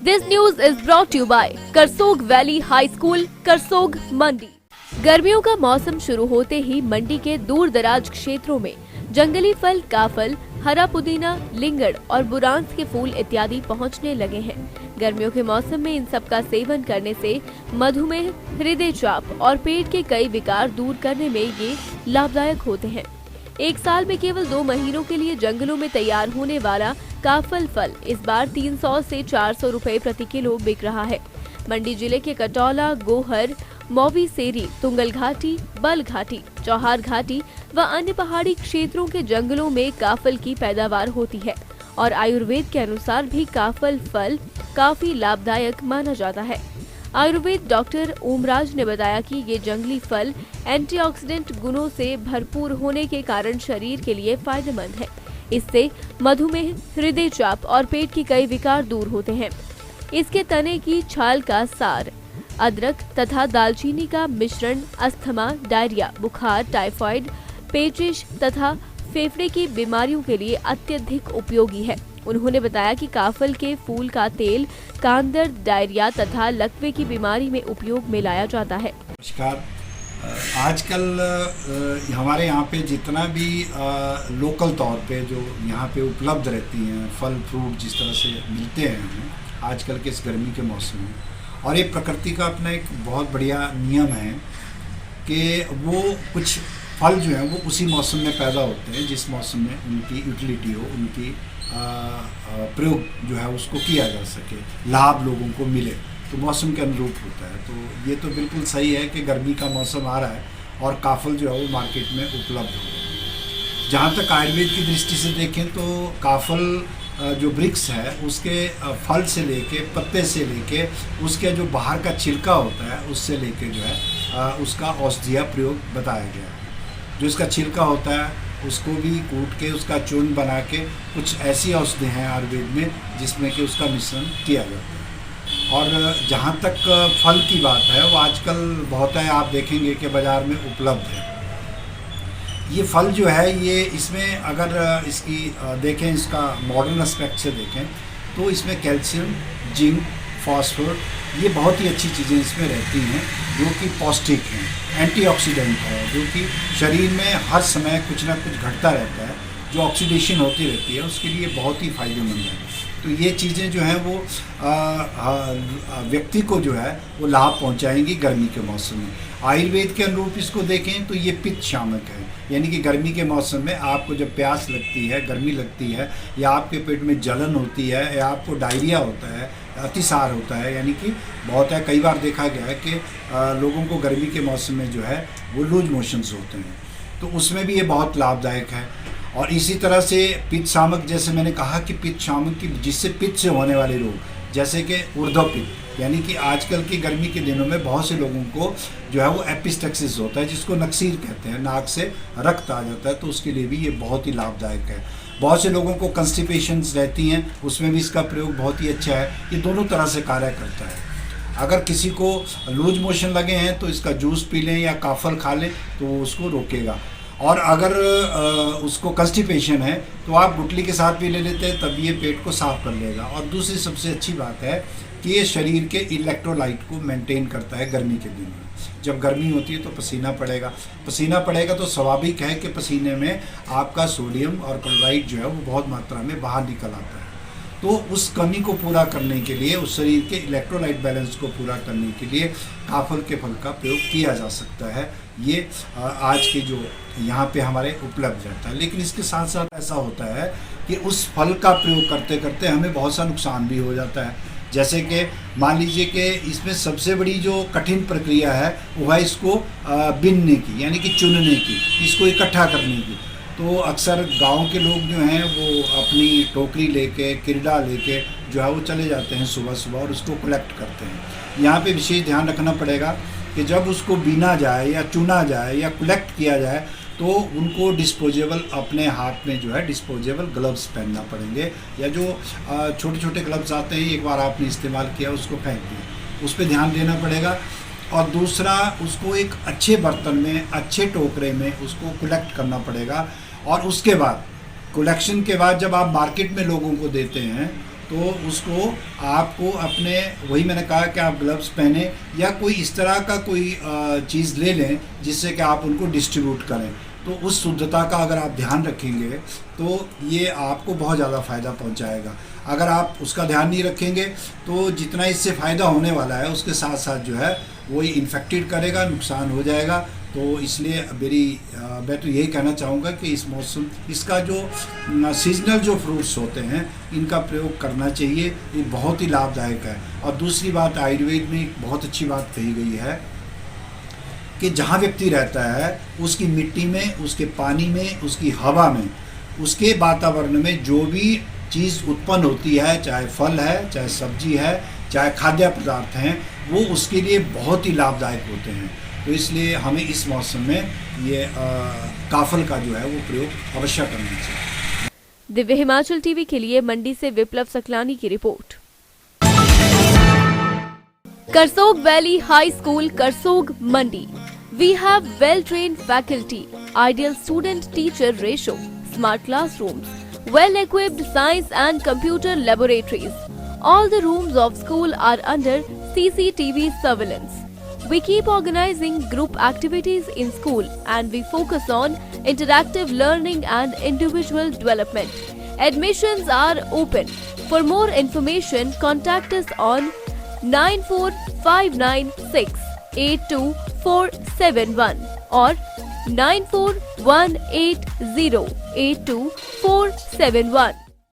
This news is brought to you by Karsog valley high school, Karsog, Mandi. गर्मियों का मौसम शुरू होते ही मंडी के दूर दराज क्षेत्रों में जंगली फल काफल, हरा पुदीना, लिंगड़ और बुरांस के फूल इत्यादि पहुंचने लगे हैं। गर्मियों के मौसम में इन सब का सेवन करने से मधुमेह, हृदय चाप और पेट के कई विकार दूर करने में ये लाभदायक होते हैं। एक साल में केवल 2 महीनों के लिए जंगलों में तैयार होने वाला काफल फल इस बार 300 से 400 रुपए प्रति किलो बिक रहा है। मंडी जिले के कटौला, गोहर, मौवी सेरी, तुंगल घाटी, बल घाटी, चौहार घाटी व अन्य पहाड़ी क्षेत्रों के जंगलों में काफल की पैदावार होती है और आयुर्वेद के अनुसार भी काफल फल काफी लाभदायक माना जाता है। आयुर्वेद डॉक्टर ओमराज ने बताया कि ये जंगली फल एंटीऑक्सीडेंट गुणों से भरपूर होने के कारण शरीर के लिए फायदेमंद है। इससे मधुमेह, हृदय चाप और पेट के कई विकार दूर होते हैं। इसके तने की छाल का सार, अदरक तथा दालचीनी का मिश्रण अस्थमा, डायरिया, बुखार, टाइफाइड, पेचिश तथा फेफड़े की बीमारियों के लिए अत्यधिक उपयोगी है। उन्होंने बताया कि काफल के फूल का तेल कान दर्द, डायरिया तथा लकवे की बीमारी में उपयोग में लाया जाता है। नमस्कार। आजकल हमारे यहाँ पे जितना भी लोकल तौर पे जो यहाँ पे उपलब्ध रहती हैं फल फ्रूट जिस तरह से मिलते हैं हमें आजकल के इस गर्मी के मौसम में, और ये प्रकृति का अपना एक बहुत बढ़िया नियम है कि वो कुछ फल जो हैं वो उसी मौसम में पैदा होते हैं जिस मौसम में उनकी यूटिलिटी हो, उनकी प्रयोग जो है उसको किया जा सके, लाभ लोगों को मिले, तो मौसम के अनुरूप होता है। तो ये तो बिल्कुल सही है कि गर्मी का मौसम आ रहा है और काफल जो है वो मार्केट में उपलब्ध हो। जहाँ तक आयुर्वेद की दृष्टि से देखें तो काफल जो वृक्ष है उसके फल से लेके, पत्ते से लेके, उसके जो बाहर का छिलका होता है उससे लेके जो है उसका औषधीय प्रयोग बताया गया है। जो इसका छिलका होता है उसको भी कूट के उसका चूर्ण बना के कुछ ऐसी औषधि हैं आयुर्वेद में जिसमें कि उसका मिश्रण किया जाता है। और जहाँ तक फल की बात है वो आजकल बहुत है, आप देखेंगे कि बाज़ार में उपलब्ध है। ये फल जो है ये इसमें अगर इसकी देखें, इसका मॉडर्न एस्पेक्ट से देखें तो इसमें कैल्शियम, जिंक, फास्फोर ये बहुत ही अच्छी चीज़ें इसमें रहती हैं जो कि पौष्टिक हैं। एंटीऑक्सीडेंट है जो कि शरीर में हर समय कुछ ना कुछ घटता रहता है, जो ऑक्सीडेशन होती रहती है उसके लिए बहुत ही फायदेमंद है। तो ये चीज़ें जो हैं वो व्यक्ति को जो है वो लाभ पहुंचाएंगी गर्मी के मौसम में। आयुर्वेद के अनुरूप इसको देखें तो ये पित्त शामक है, यानी कि गर्मी के मौसम में आपको जब प्यास लगती है, गर्मी लगती है, या आपके पेट में जलन होती है, या आपको डायरिया होता है, अतिसार होता है, यानी कि बहुत है, कई बार देखा गया है कि लोगों को गर्मी के मौसम में जो है वो लूज मोशंस होते हैं, तो उसमें भी ये बहुत लाभदायक है। और इसी तरह से पित्त शामक, जैसे मैंने कहा कि पित्त शामक की जिससे पित्त से होने वाले रोग जैसे कि ऊर्ध्व पित्त, यानी कि आजकल की गर्मी के दिनों में बहुत से लोगों को जो है वो एपिस्टेक्सिस होता है जिसको नक्सीर कहते हैं, नाक से रक्त आ जाता है, तो उसके लिए भी ये बहुत ही लाभदायक है। बहुत से लोगों को कंस्टिपेशंस रहती हैं, उसमें भी इसका प्रयोग बहुत ही अच्छा है। ये दोनों तरह से कार्य करता है। अगर किसी को लूज मोशन लगे हैं तो इसका जूस पी लें या काफल खा लें तो वो उसको रोकेगा, और अगर उसको कंस्टिपेशन है तो आप गुटली के साथ भी ले लेते हैं तब ये पेट को साफ कर लेगा। और दूसरी सबसे अच्छी बात है कि ये शरीर के इलेक्ट्रोलाइट को मेंटेन करता है। गर्मी के दिन में जब गर्मी होती है तो पसीना पड़ेगा तो स्वाभाविक है कि पसीने में आपका सोडियम और क्लोराइड जो है वो बहुत मात्रा में बाहर निकल आता है। तो उस कमी को पूरा करने के लिए, उस शरीर के इलेक्ट्रोलाइट बैलेंस को पूरा करने के लिए काफल के फल का प्रयोग किया जा सकता है। ये आज के जो यहाँ पे हमारे उपलब्ध रहता है। लेकिन इसके साथ साथ ऐसा होता है कि उस फल का प्रयोग करते करते हमें बहुत सा नुकसान भी हो जाता है। जैसे कि मान लीजिए कि इसमें सबसे बड़ी जो कठिन प्रक्रिया है वो है इसको बिनने की, यानी कि चुनने की, इसको इकट्ठा करने की। तो अक्सर गांव के लोग जो हैं वो अपनी टोकरी लेके, किरडा लेके जो है वो चले जाते हैं सुबह सुबह और उसको कलेक्ट करते हैं। यहाँ पे विशेष ध्यान रखना पड़ेगा कि जब उसको बीना जाए या चुना जाए या कलेक्ट किया जाए तो उनको डिस्पोजेबल, अपने हाथ में जो है डिस्पोजेबल ग्लव्स पहनना पड़ेंगे, या जो छोटे छोटे ग्लव्स आते हैं एक बार आपने इस्तेमाल किया उसको फेंक दिया, उस पर ध्यान देना पड़ेगा। और दूसरा, उसको एक अच्छे बर्तन में, अच्छे टोकरे में उसको कलेक्ट करना पड़ेगा। और उसके बाद, कलेक्शन के बाद जब आप मार्केट में लोगों को देते हैं तो उसको आपको अपने, वही मैंने कहा कि आप ग्लव्स पहने या कोई इस तरह का कोई चीज़ ले लें जिससे कि आप उनको डिस्ट्रीब्यूट करें। तो उस शुद्धता का अगर आप ध्यान रखेंगे तो ये आपको बहुत ज़्यादा फ़ायदा पहुंचाएगा। अगर आप उसका ध्यान नहीं रखेंगे तो जितना इससे फ़ायदा होने वाला है उसके साथ साथ जो है वो इन्फेक्टेड करेगा, नुकसान हो जाएगा। तो इसलिए मैं तो यही कहना चाहूँगा कि इस मौसम, इसका जो सीजनल जो फ्रूट्स होते हैं इनका प्रयोग करना चाहिए, ये बहुत ही लाभदायक है। और दूसरी बात, आयुर्वेद में एक बहुत अच्छी बात कही गई है कि जहाँ व्यक्ति रहता है उसकी मिट्टी में, उसके पानी में, उसकी हवा में, उसके वातावरण में जो भी चीज़ उत्पन्न होती है, चाहे फल है, चाहे सब्जी है, चाहे खाद्य पदार्थ हैं, वो उसके लिए बहुत ही लाभदायक होते हैं। तो इसलिए हमें इस मौसम में ये काफल का जो है वो प्रयोग अवश्य करना चाहिए। दिव्य हिमाचल टीवी के लिए मंडी से विप्लव सकलानी की report. Karsog valley high school, Karsog, Mandi. We have well-trained faculty, ideal student-teacher ratio, smart classrooms, well-equipped science and computer laboratories. All the rooms of school are under CCTV surveillance. We keep organizing group activities in school and we focus on interactive learning and individual development. Admissions are open. For more information, contact us on 94596 82471 or 94180 82471.